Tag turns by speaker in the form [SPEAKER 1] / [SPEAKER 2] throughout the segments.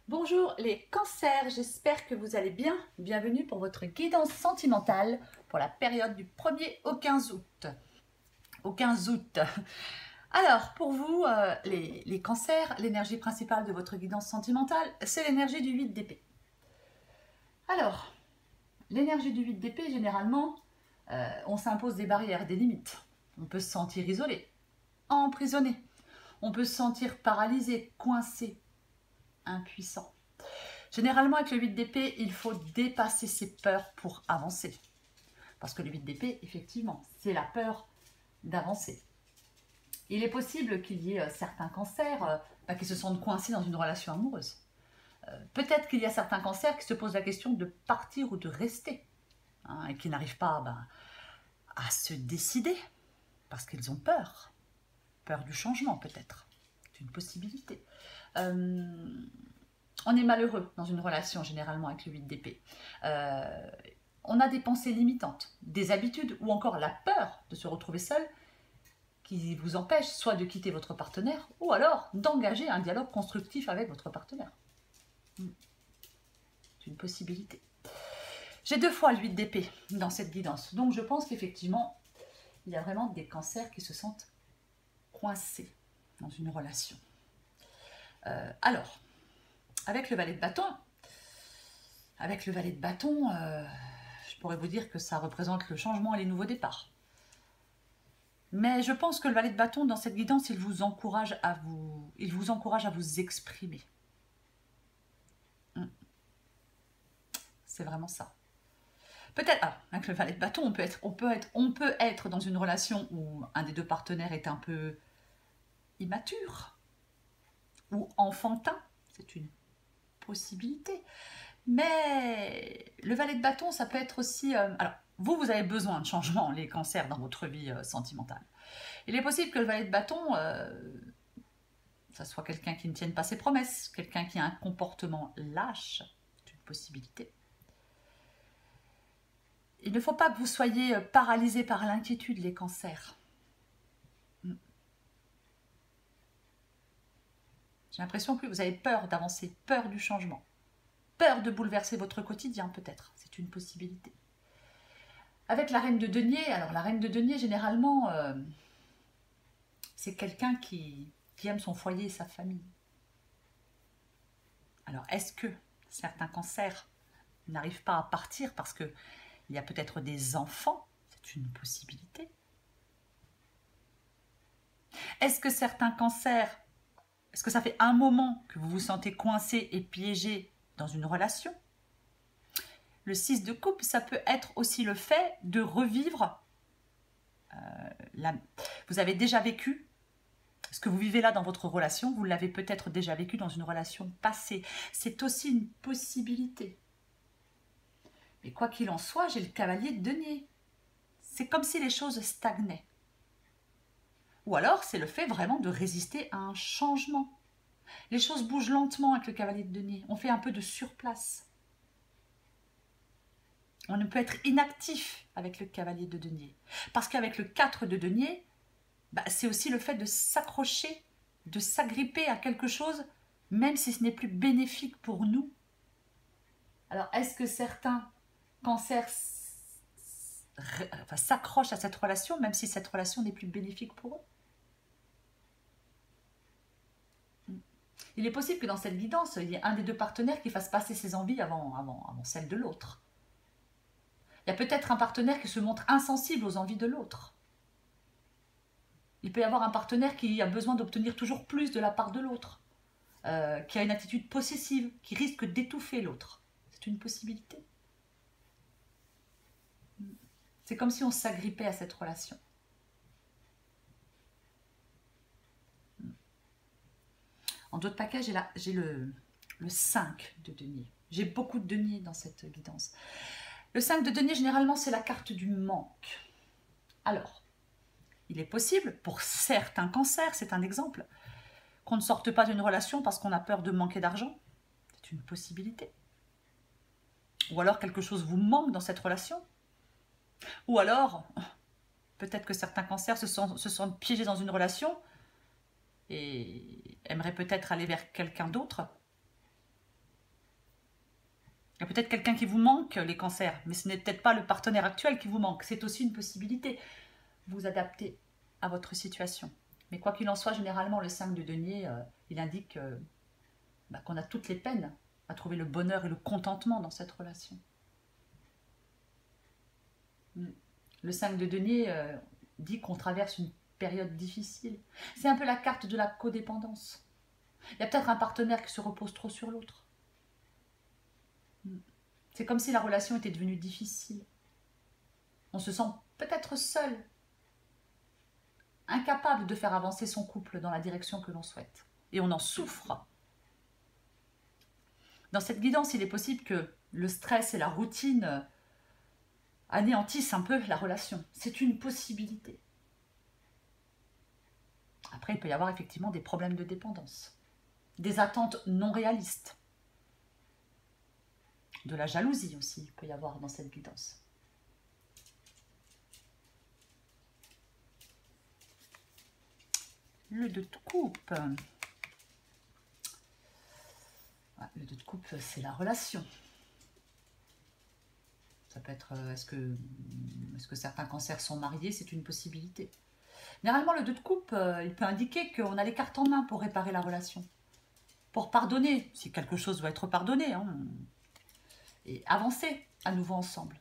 [SPEAKER 1] Bonjour les cancers, j'espère que vous allez bien. Bienvenue pour votre guidance sentimentale pour la période du 1er au 15 août. Au 15 août. Alors, pour vous, les cancers, l'énergie principale de votre guidance sentimentale, c'est l'énergie du 8 d'épée. Alors, l'énergie du 8 d'épée, généralement, on s'impose des barrières, des limites. On peut se sentir isolé, emprisonné. On peut se sentir paralysé, coincé, impuissant. Généralement, avec le 8 d'épée, il faut dépasser ses peurs pour avancer. Parce que le 8 d'épée, effectivement, c'est la peur d'avancer. Il est possible qu'il y ait certains cancers qui se sentent coincés dans une relation amoureuse. Peut-être qu'il y a certains cancers qui se posent la question de partir ou de rester. Et qui n'arrivent pas à se décider. Parce qu'ils ont peur. Peur du changement, peut-être. C'est une possibilité. On est malheureux dans une relation, généralement, avec le 8 d'épée. On a des pensées limitantes, des habitudes ou encore la peur de se retrouver seul qui vous empêche soit de quitter votre partenaire ou alors d'engager un dialogue constructif avec votre partenaire. C'est une possibilité. J'ai 2 fois le 8 d'épée dans cette guidance, donc je pense qu'effectivement, il y a vraiment des cancers qui se sentent coincés dans une relation. Alors, avec le valet de bâton, je pourrais vous dire que ça représente le changement et les nouveaux départs. Mais je pense que le valet de bâton, dans cette guidance, il vous encourage à vous exprimer. C'est vraiment ça. Peut-être, avec le valet de bâton, on peut être dans une relation où un des 2 partenaires est un peu immature ou enfantin. C'est une possibilité. Mais le valet de bâton, ça peut être aussi... alors, vous avez besoin de changement, les cancers, dans votre vie sentimentale. Il est possible que le valet de bâton, ça soit quelqu'un qui ne tienne pas ses promesses, quelqu'un qui a un comportement lâche. C'est une possibilité. Il ne faut pas que vous soyez paralysés par l'inquiétude, les cancers. J'ai l'impression que vous avez peur d'avancer, peur du changement. Peur de bouleverser votre quotidien, peut-être. C'est une possibilité. Avec la reine de denier, alors la reine de denier, généralement, c'est quelqu'un qui aime son foyer et sa famille. Alors, est-ce que certains cancers n'arrivent pas à partir parce qu'il y a peut-être des enfants? C'est une possibilité. Est-ce que certains cancers, est-ce que ça fait un moment que vous vous sentez coincé et piégé dans une relation? Le 6 de coupe, ça peut être aussi le fait de revivre. Vous avez déjà vécu ce que vous vivez là dans votre relation, vous l'avez peut-être déjà vécu dans une relation passée. C'est aussi une possibilité. Mais quoi qu'il en soit, j'ai le cavalier de denier. C'est comme si les choses stagnaient. Ou alors, c'est le fait vraiment de résister à un changement. Les choses bougent lentement avec le cavalier de denier. On fait un peu de surplace. On ne peut être inactif avec le cavalier de denier. Parce qu'avec le 4 de denier, c'est aussi le fait de s'accrocher, de s'agripper à quelque chose, même si ce n'est plus bénéfique pour nous. Alors, est-ce que certains cancers s'accrochent à cette relation, même si cette relation n'est plus bénéfique pour eux? Il est possible que dans cette guidance, il y ait un des 2 partenaires qui fasse passer ses envies avant celle de l'autre. Il y a peut-être un partenaire qui se montre insensible aux envies de l'autre. Il peut y avoir un partenaire qui a besoin d'obtenir toujours plus de la part de l'autre, qui a une attitude possessive, qui risque d'étouffer l'autre. C'est une possibilité. C'est comme si on s'agrippait à cette relation. En d'autres paquets, j'ai le 5 de denier. J'ai beaucoup de denier dans cette guidance. Le 5 de denier, généralement, c'est la carte du manque. Alors, il est possible, pour certains cancers, c'est un exemple, qu'on ne sorte pas d'une relation parce qu'on a peur de manquer d'argent. C'est une possibilité. Ou alors quelque chose vous manque dans cette relation. Ou alors, peut-être que certains cancers se sentent piégés dans une relation et aimeraient peut-être aller vers quelqu'un d'autre Il y a peut-être quelqu'un qui vous manque, les cancers, mais ce n'est peut-être pas le partenaire actuel qui vous manque. C'est aussi une possibilité. Vous adaptez à votre situation. Mais quoi qu'il en soit, généralement, le 5 de denier, il indique qu'on a toutes les peines à trouver le bonheur et le contentement dans cette relation. Le 5 de denier dit qu'on traverse une période difficile. C'est un peu la carte de la codépendance. Il y a peut-être un partenaire qui se repose trop sur l'autre. C'est comme si la relation était devenue difficile. On se sent peut-être seul, incapable de faire avancer son couple dans la direction que l'on souhaite. Et on en souffre. Dans cette guidance, il est possible que le stress et la routine anéantissent un peu la relation. C'est une possibilité. Après, il peut y avoir effectivement des problèmes de dépendance, des attentes non réalistes, de la jalousie aussi, il peut y avoir dans cette guidance. Le 2 de coupe. Le 2 de coupe, c'est la relation. Ça peut être, est-ce que certains cancers sont mariés? C'est une possibilité. Généralement, le 2 de coupe, il peut indiquer qu'on a les cartes en main pour réparer la relation. Pour pardonner, si quelque chose doit être pardonné. Hein, et avancer à nouveau ensemble.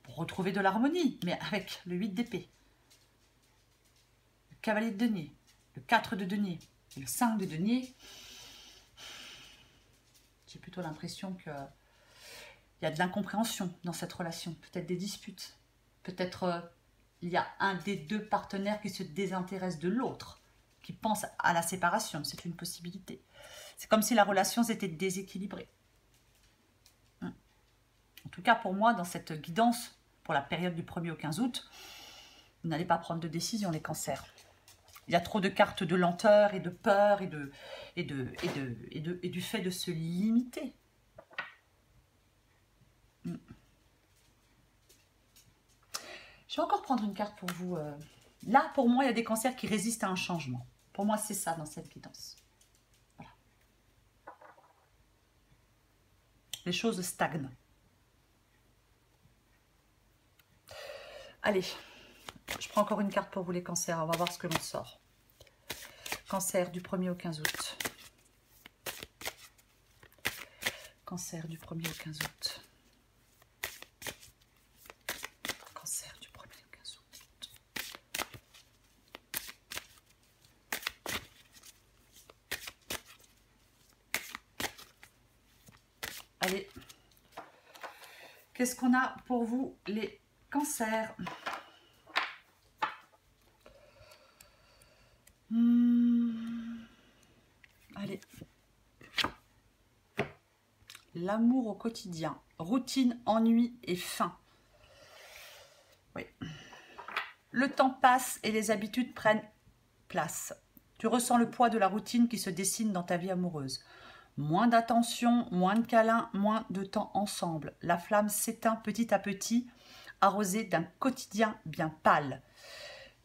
[SPEAKER 1] Pour retrouver de l'harmonie, mais avec le 8 d'épée. Le cavalier de denier, le 4 de denier et le 5 de denier. J'ai plutôt l'impression qu'il y a de l'incompréhension dans cette relation. Peut-être des disputes. Peut-être il y a un des deux partenaires qui se désintéresse de l'autre, qui pense à la séparation. C'est une possibilité. C'est comme si la relation s'était déséquilibrée. En tout cas, pour moi, dans cette guidance, pour la période du 1er au 15 août, vous n'allez pas prendre de décision, les cancers. Il y a trop de cartes de lenteur et de peur et du fait de se limiter. Je vais encore prendre une carte pour vous. Là, pour moi, il y a des cancers qui résistent à un changement. Pour moi, c'est ça dans cette guidance. Voilà. Les choses stagnent. Allez, je prends encore une carte pour vous les cancers. On va voir ce que l'on sort. Cancer du 1er au 15 août. Cancer du 1er au 15 août. Cancer du 1er au 15 août. Allez, qu'est-ce qu'on a pour vous les cancers? Allez. L'amour au quotidien. Routine, ennui et faim. Oui. Le temps passe et les habitudes prennent place. Tu ressens le poids de la routine qui se dessine dans ta vie amoureuse. Moins d'attention, moins de câlins, moins de temps ensemble. La flamme s'éteint petit à petit, arrosée d'un quotidien bien pâle.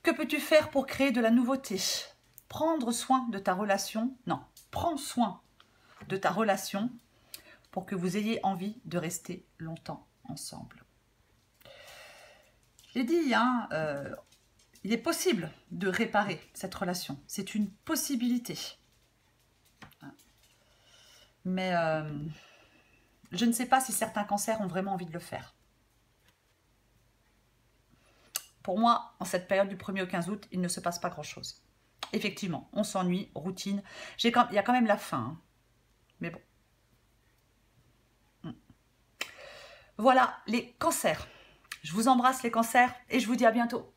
[SPEAKER 1] Que peux-tu faire pour créer de la nouveauté? Prendre soin de ta relation. Non, prends soin de ta relation pour que vous ayez envie de rester longtemps ensemble. J'ai dit, hein, il est possible de réparer cette relation. C'est une possibilité. Mais je ne sais pas si certains cancers ont vraiment envie de le faire. Pour moi, en cette période du 1er au 15 août, il ne se passe pas grand-chose. Effectivement, on s'ennuie, routine. Il y a quand même la faim. Hein. Mais bon. Voilà les cancers. Je vous embrasse les cancers et je vous dis à bientôt.